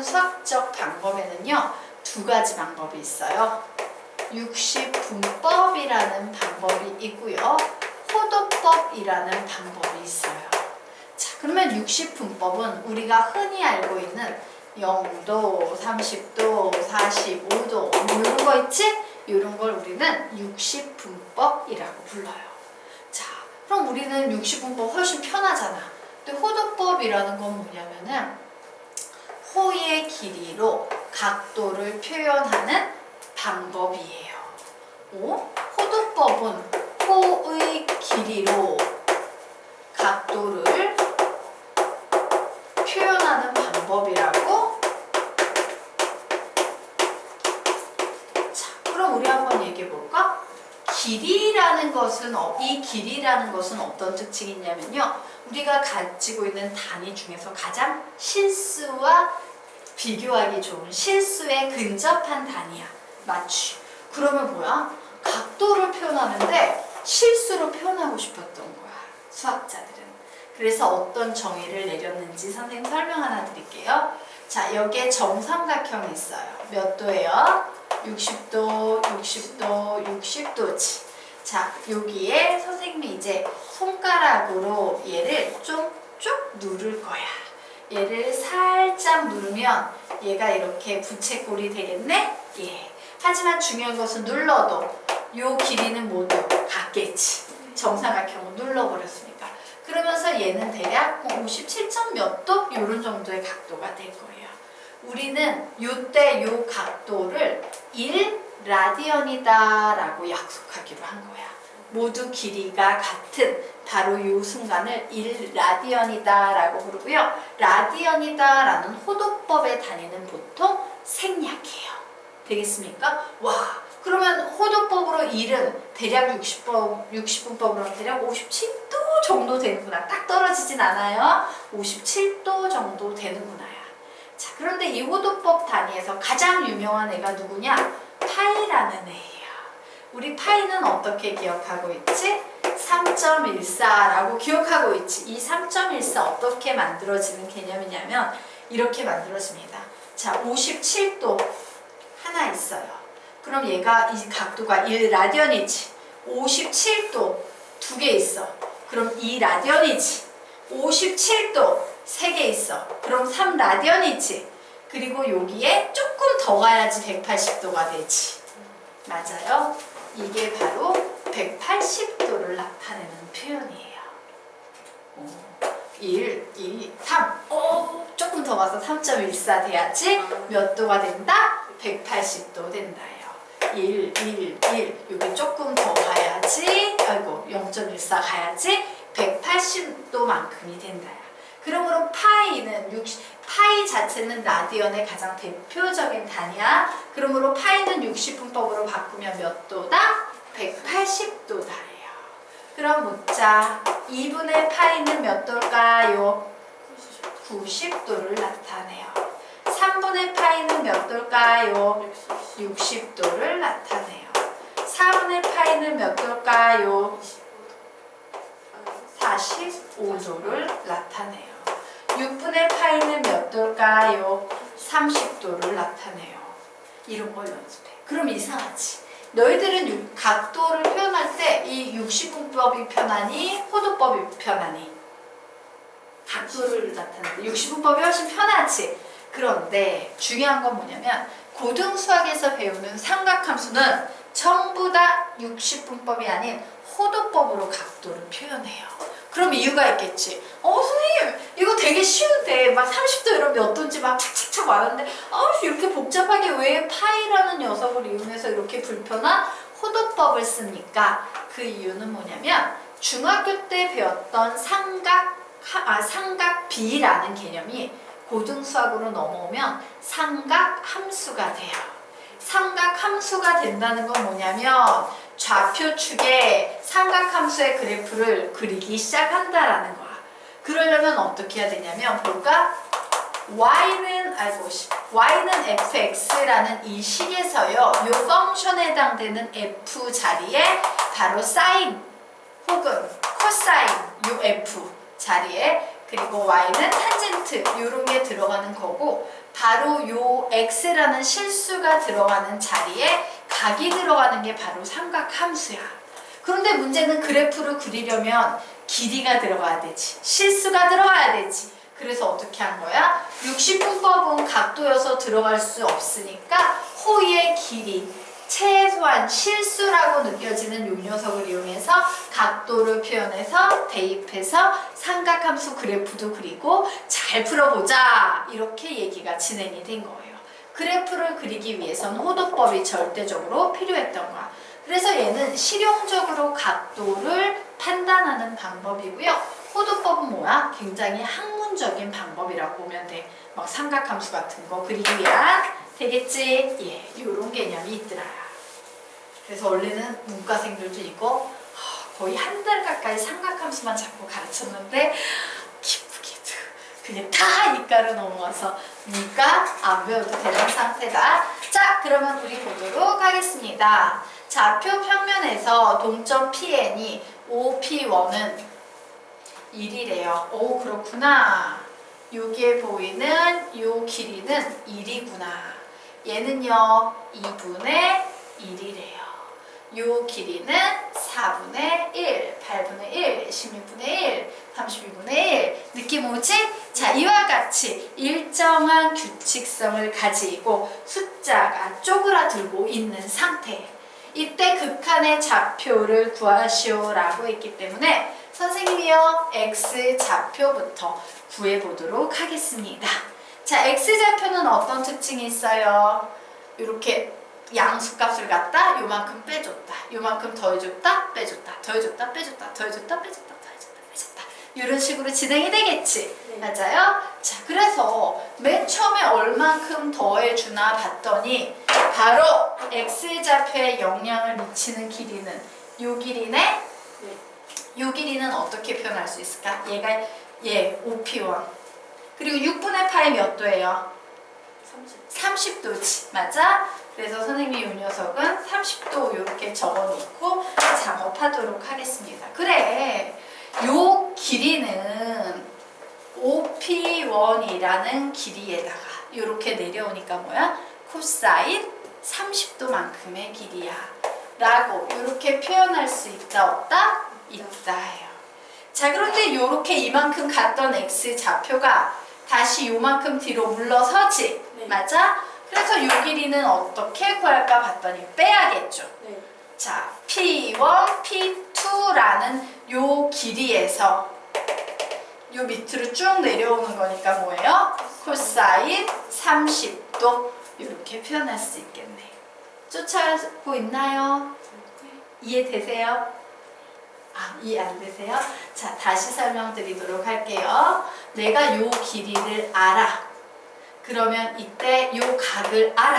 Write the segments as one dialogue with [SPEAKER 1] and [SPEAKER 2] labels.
[SPEAKER 1] 표현하는 수학적 방법에는요, 두 가지 방법이 있어요. 60분법이라는 방법이 있고요. 호도법이라는 방법이 있어요. 자, 그러면 60분법은 우리가 흔히 알고 있는 0도, 30도, 45도 이런 거 있지? 이런 걸 우리는 60분법이라고 불러요. 자, 그럼 우리는 60분법 훨씬 편하잖아. 근데 호도법이라는 건 뭐냐면은 호의 길이로 각도를 표현하는 방법이에요. 호도법은 호의 길이로 각도를 표현하는 방법이라고. 자, 그럼 우리 한번 얘기해 볼까? 길이라는 것은 이 길이라는 것은 어떤 특징이 있냐면요, 우리가 가지고 있는 단위 중에서 가장 실수와 비교하기 좋은 실수에 근접한 단위야. 맞지? 그러면 뭐야? 각도를 표현하는데 실수로 표현하고 싶었던 거야, 수학자들은. 그래서 어떤 정의를 내렸는지 선생님 설명 하나 드릴게요. 자, 여기에 정삼각형이 있어요. 몇 도예요? 60도, 60도, 60도지. 자, 여기에 선생님이 이제 손가락으로 얘를 좀 쭉 누를 거야. 얘를 살짝 누르면 얘가 이렇게 부채꼴이 되겠네? 예. 하지만 중요한 것은 눌러도 요 길이는 모두 같겠지. 정삼각형을 눌러버렸으니까. 그러면서 얘는 대략 57점 몇 도? 요런 정도의 각도가 될 거예요. 우리는 요때 요 각도를 1라디언이다 라고 약속하기로 한 거야. 모두 길이가 같은 바로 요 순간을 1라디언이다 라고 부르고요. 라디언이다 라는 호도법의 단위는 보통 생략해요. 되겠습니까? 와, 그러면 호도법으로 1은 대략 60분법으로 대략 57도 정도 되는구나. 딱 떨어지진 않아요. 57도 정도 되는구나요. 자, 그런데 이 호도법 단위에서 가장 유명한 애가 누구냐? 파이라는 애예요. 우리 파이는 어떻게 기억하고 있지? 3.14라고 기억하고 있지. 이 3.14 어떻게 만들어지는 개념이냐면 이렇게 만들어집니다. 자, 57도 하나 있어요. 그럼 얘가 이 각도가 1라디언이지. 57도 두 개 있어. 그럼 2라디언이지. 57도 3개 있어. 그럼 3라디언이지. 그리고 여기에 조금 더 가야지 180도가 되지. 맞아요? 이게 바로 180도를 나타내는 표현이에요. 1, 2, 3. 조금 더 가서 3.14 돼야지 몇 도가 된다? 180도 된다요. 1, 1, 1. 여기 조금 더 가야지, 아이고 0.14 가야지 180도만큼이 된다요. 그러므로 파이는 파이 자체는 라디언의 가장 대표적인 단위야. 그러므로 파이는 60분법으로 바꾸면 몇 도다? 180도다예요. 그럼 묻자. 2분의 파이는 몇 도일까요? 90도를 나타내요. 3분의 파이는 몇 도일까요? 60도를 나타내요. 4분의 파이는 몇 도일까요? 45도를 나타내요. 6분의 파이는 몇 도일까요? 30도를 나타내요. 이런 걸 연습해. 그럼 이상하지? 너희들은 각도를 표현할 때 이 60분법이 편하니 호도법이 편하니? 각도를 나타내는데 60분법이 훨씬 편하지? 그런데 중요한 건 뭐냐면 고등수학에서 배우는 삼각함수는 전부 다 60분법이 아닌 호도법으로 각도를 표현해요. 그럼 이유가 있겠지. 선생님 이거 되게 쉬운데 막 30도 이런 몇 도인지 막 착착착 많은데 이렇게 복잡하게 왜 파이라는 녀석을 이용해서 이렇게 불편한 호도법을 씁니까? 그 이유는 뭐냐면 중학교 때 배웠던 삼각비라는 개념이 고등수학으로 넘어오면 삼각함수가 돼요. 삼각함수가 된다는 건 뭐냐면 좌표축에 삼각함수의 그래프를 그리기 시작한다라는 거야. 그러려면 어떻게 해야 되냐면 볼까? y는 fx라는 이 식에서요. 이 펑션에 해당되는 f 자리에 바로 사인 혹은 코사인 요 f 자리에 그리고 y는 탄젠트 이런 게 들어가는 거고 바로 요 x라는 실수가 들어가는 자리에 각이 들어가는 게 바로 삼각함수야. 그런데 문제는 그래프를 그리려면 길이가 들어가야 되지. 실수가 들어가야 되지. 그래서 어떻게 한 거야? 60분법은 각도여서 들어갈 수 없으니까 호의 길이, 최소한 실수라고 느껴지는 요 녀석을 이용해서 각도를 표현해서 대입해서 삼각함수 그래프도 그리고 잘 풀어보자, 이렇게 얘기가 진행이 된 거예요. 그래프를 그리기 위해서는 호도법이 절대적으로 필요했던 거야. 그래서 얘는 실용적으로 각도를 판단하는 방법이고요. 호도법은 뭐야? 굉장히 학문적인 방법이라고 보면 돼. 막 삼각함수 같은 거 그리기 위한, 되겠지? 예, 요런 개념이 있더라. 그래서 원래는 문과생들도 이거 거의 한 달 가까이 삼각함수만 자꾸 가르쳤는데 기쁘게도 그냥 다 이과로 넘어와서 문과 안 배워도 되는 상태다. 자, 그러면 우리 보도록 하겠습니다. 좌표 평면에서 동점 PN이 OP1은 1이래요. 오, 그렇구나. 여기에 보이는 요 길이는 1이구나. 얘는요 2분의 1이래요. 요 길이는 4분의 1, 8분의 1, 16분의 1, 32분의 1. 느낌 오지? 자, 이와 같이 일정한 규칙성을 가지고 숫자가 쪼그라들고 있는 상태. 이때 극한의 좌표를 구하시오라고 했기 때문에 선생님이요 x 좌표부터 구해보도록 하겠습니다. 자, x 좌표는 어떤 특징이 있어요? 이렇게 양수값을 갖다 요만큼 빼줬다, 요만큼 더해줬다, 빼줬다, 더해줬다, 빼줬다, 더해줬다, 빼줬다, 더해줬다, 빼줬다, 이런 식으로 진행이 되겠지? 네. 맞아요? 자, 그래서 맨 처음에 얼만큼 더해주나 봤더니 바로 x좌표에 영향을 미치는 길이는 요 길이네? 네. 요 길이는 어떻게 표현할 수 있을까? 얘가 OP1. 그리고 6분의 8이 몇 도예요? 30도지. 맞아? 그래서 선생님이 이 녀석은 30도 이렇게 적어놓고 작업하도록 하겠습니다. 그래, 요 길이는 OP1이라는 길이에다가 이렇게 내려오니까 뭐야? 코사인 30도만큼의 길이야 라고 이렇게 표현할 수 있다 없다? 있다 해요. 자, 그런데 이렇게 이만큼 갔던 x 좌표가 다시 요만큼 뒤로 물러서지? 네. 맞아? 그래서 이 길이는 어떻게 구할까 봤더니 빼야겠죠. 네. 자, P1, P2라는 요 길이에서 요 밑으로 쭉 내려오는 거니까 뭐예요? 코사인 30도 이렇게 표현할 수 있겠네. 쫓아가고 있나요? 이해되세요? 아, 이해 안 되세요? 자, 다시 설명드리도록 할게요. 내가 요 길이를 알아. 그러면 이때 요 각을 알아.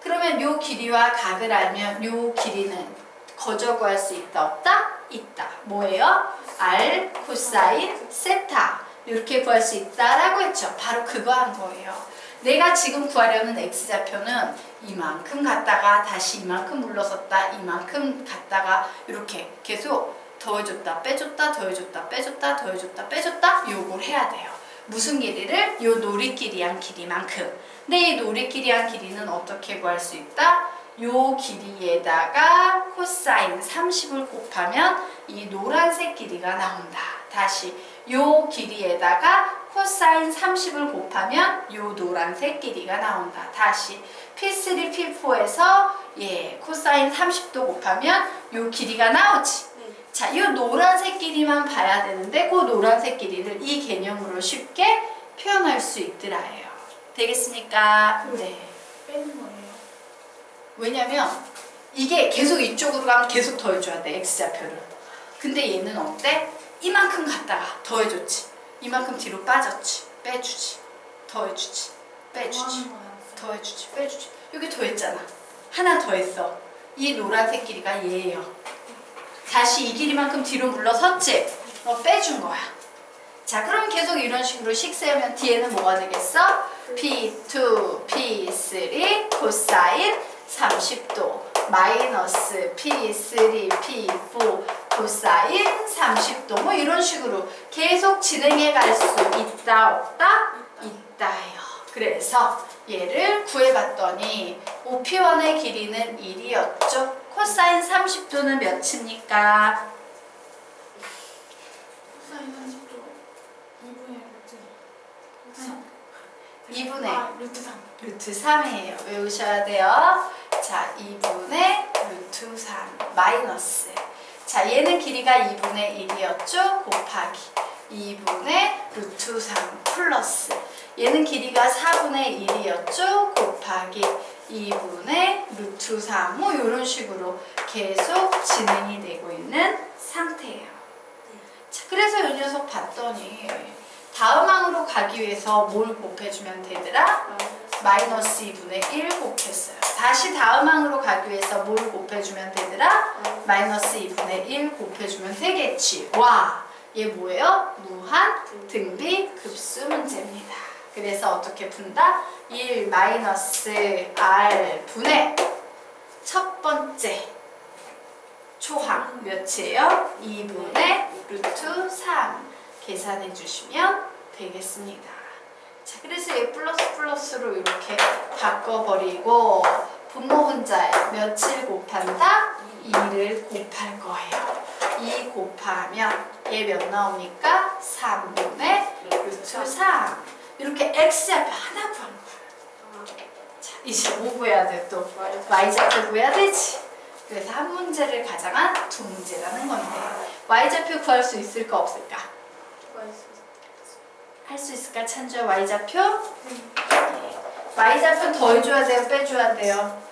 [SPEAKER 1] 그러면 요 길이와 각을 알면 요 길이는 거저 구할 수 있다 없다? 있다. 뭐예요? R 코사인 세타 이렇게 구할 수 있다라고 했죠. 바로 그거 한 거예요. 내가 지금 구하려는 x좌표는 이만큼 갔다가 다시 이만큼 물러섰다, 이만큼 갔다가 이렇게 계속 더해줬다 빼줬다 더해줬다 빼줬다 더해줬다 빼줬다 요걸 해야 돼요. 무슨 길이를? 요 노리끼리한 길이만큼. 근데 이 노리끼리한 길이는 어떻게 구할 수 있다? 요 길이에다가 코사인 30을 곱하면 이 노란색 길이가 나온다. 다시 요 길이에다가 코사인 30을 곱하면 요 노란색 길이가 나온다. 다시 P3, P4에서 코사인 30도 곱하면 요 길이가 나오지. 자, 이 노란색 길이만 봐야 되는데 그 노란색 길이를 이 개념으로 쉽게 표현할 수 있더라예요. 되겠습니까? 네.
[SPEAKER 2] 빼는 거예요.
[SPEAKER 1] 왜냐면 이게 계속 이쪽으로 가면 계속 더해줘야 돼, x좌표를. 근데 얘는 어때? 이만큼 갔다가 더해줬지. 이만큼 뒤로 빠졌지. 빼주지. 더해주지. 빼주지. 더해주지. 빼주지. 여기 더했잖아. 하나 더했어. 이 노란색 길이가 얘예요. 다시 이 길이만큼 뒤로 물러섰지? 빼준 거야. 자, 그럼 계속 이런 식으로 식 세우면 뒤에는 뭐가 되겠어? P2, P3 코사인 30도 마이너스 P3, P4 코사인 30도 뭐 이런 식으로 계속 진행해 갈 수 있다 없다? 있다예요. 그래서 얘를 구해봤더니 OP1의 길이는 1이었죠. 코사인 30도는 몇입니까?
[SPEAKER 2] 코사인 30도 2분의 루트
[SPEAKER 1] 2분의
[SPEAKER 2] 루트 3.
[SPEAKER 1] 루트 3이에요. 외우셔야 돼요. 자, 2분의 루트 3 마이너스. 자, 얘는 길이가 2분의 1이었죠. 곱하기 2분의 루트 3 플러스. 얘는 길이가 4분의 1이었죠. 곱하기 2분의 루트 3. 뭐 이런 식으로 계속 진행이 되고 있는 상태예요. 자, 그래서 이 녀석 봤더니 다음 항으로 가기 위해서 뭘 곱해주면 되더라? 마이너스 2분의 1 곱했어요. 다시 다음 항으로 가기 위해서 뭘 곱해주면 되더라? 마이너스 2분의 1 곱해주면 되겠지. 와, 얘 뭐예요? 무한 등비 급수 문제입니다. 그래서 어떻게 푼다? 1 마이너스 r 분의 첫 번째 초항 몇이에요? 2분의 루트 3 계산해 주시면 되겠습니다. 자, 그래서 얘 플러스 플러스로 이렇게 바꿔버리고 분모 분자에 며칠 곱한다? 2를 곱할 거예요. 2 곱하면 얘 몇 나옵니까? 3분의 루트 3. 이렇게 x좌표 하나 구하는 거예요. 자, 이제 뭐 구해야 돼? 또 y좌표 구해야 되지. 그래서 한 문제를 가장한 두 문제라는 건데 y좌표 구할 수 있을까 없을까? 할 수 있을까? 찬주야 y좌표? 네. y좌표 더해줘야 돼요? 빼줘야 돼요?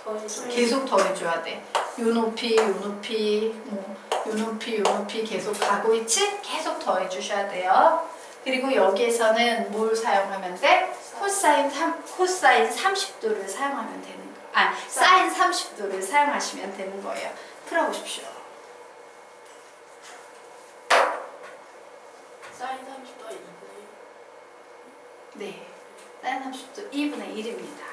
[SPEAKER 1] 계속 더해줘야 돼. 요 높이, 요 높이, 뭐 요 높이, 요 높이 계속 가고 있지? 계속 더해주셔야 돼요. 그리고 여기에서는 뭘 사용하면 돼? 코사인 30도를 사용하면 되는 거. 아, 사인 30도를 사용하시면 되는 거예요. 풀어보십시오.
[SPEAKER 2] 사인 30도 2분의 1.
[SPEAKER 1] 네, 사인 30도 2분의 1입니다.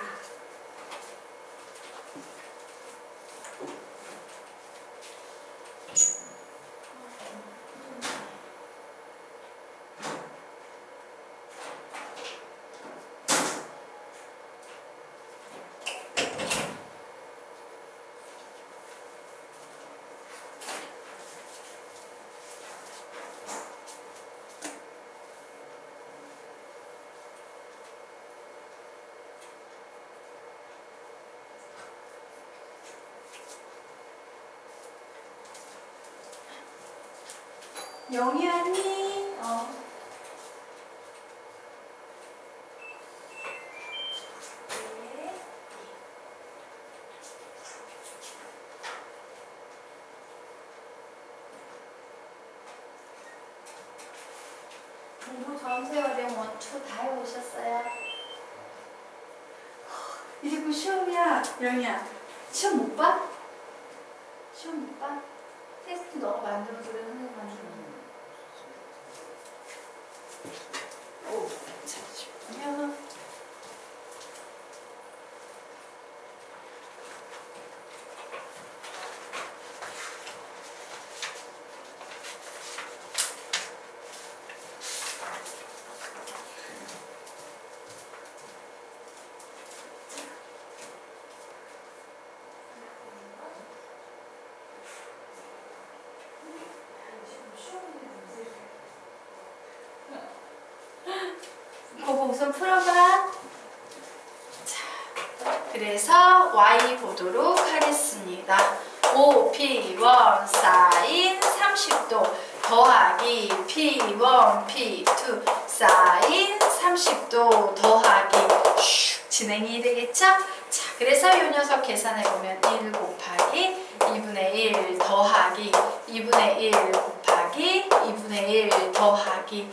[SPEAKER 1] 영희 언니. 네. 공부 전세활용 원투 다 해오셨어요? 이제 곧 시험이야. 영희야, 시험 못 봐? 시험 못 봐? 테스트 너가 만들어서 그래, 선생님 만들어. 오, 잠시만요. 그거 우선 풀어봐. 자, 그래서 y 보도록 하겠습니다. OP1 사인 30도 더하기 P1 P2 사인 30도 더하기 슉 진행이 되겠죠? 자, 그래서 이 녀석 계산해보면 1 곱하기 2분의 1 더하기 2분의 1 곱하기 2분의 1 더하기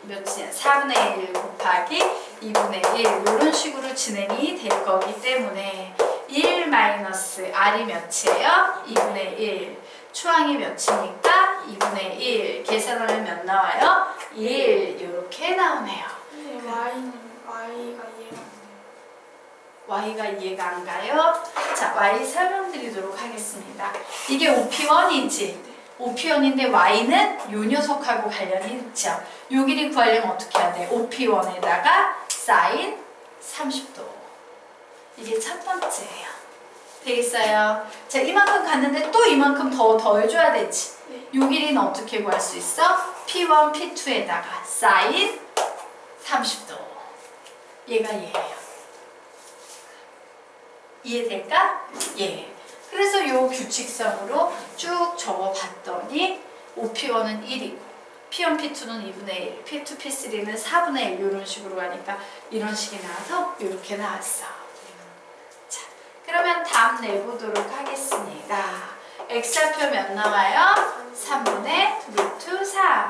[SPEAKER 1] 몇이야? 4분의 1 곱하기 2분의 1 이런 식으로 진행이 될 거기 때문에 1 마이너스 r이 몇이에요? 2분의 1 초항이 몇이니까 2분의 1 계산하면 몇 나와요? 1 이렇게 나오네요.
[SPEAKER 2] 근데 Y가 이해가 안 돼요.
[SPEAKER 1] y가 이해가 안 가요? 자, y 설명드리도록 하겠습니다. 이게 OP1이지? OP1인데 y는 요 녀석하고 관련이 있죠. 요 길이 구하려면 어떻게 해야 돼? OP1에다가 사인 30도. 이게 첫 번째예요. 되겠어요? 자, 이만큼 갔는데 또 이만큼 더 더해줘야 되지.
[SPEAKER 2] 네.
[SPEAKER 1] 요 길이는 어떻게 구할 수 있어? P1, P2에다가 사인 30도. 얘가 얘예요. 이해될까? 예. 그래서 요 규칙성으로 쭉 적어봤더니 OP1은 1이고 P1, P2는 2분의 1, P2, P3는 4분의 1 이런 식으로 가니까 이런 식이 나와서 이렇게 나왔어. 자, 그러면 답 내보도록 하겠습니다. X좌표 몇 나와요? 3분의 루트 3.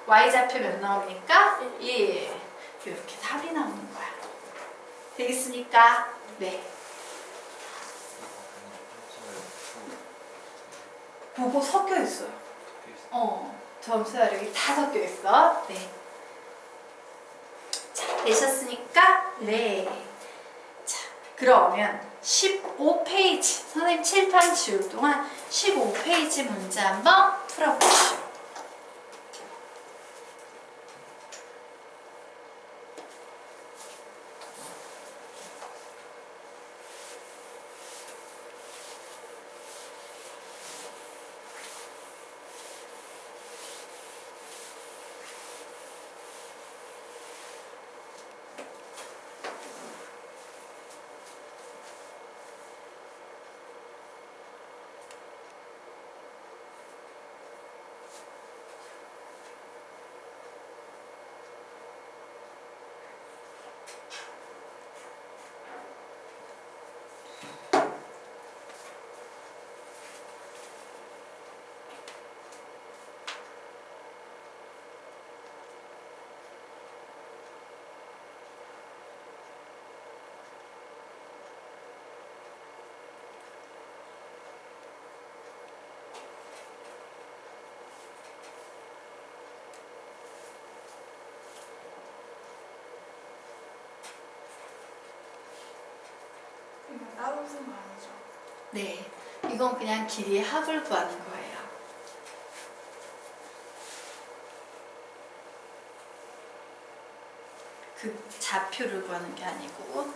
[SPEAKER 1] Y좌표 몇 나옵니까? 1. 이렇게 답이 나오는 거야. 되겠습니까? 네. 그거 섞여 있어요. 점수와 여기 다 섞여 있어. 네. 자, 되셨습니까? 네. 자, 그러면 15페이지, 선생님 칠판 지울 동안 15페이지 문제 한번 풀어보시오.
[SPEAKER 2] 이거 따로 쓴 거 아니죠?
[SPEAKER 1] 네. 이건 그냥 길이의 합을 구하는 거예요. 그 좌표를 구하는 게 아니고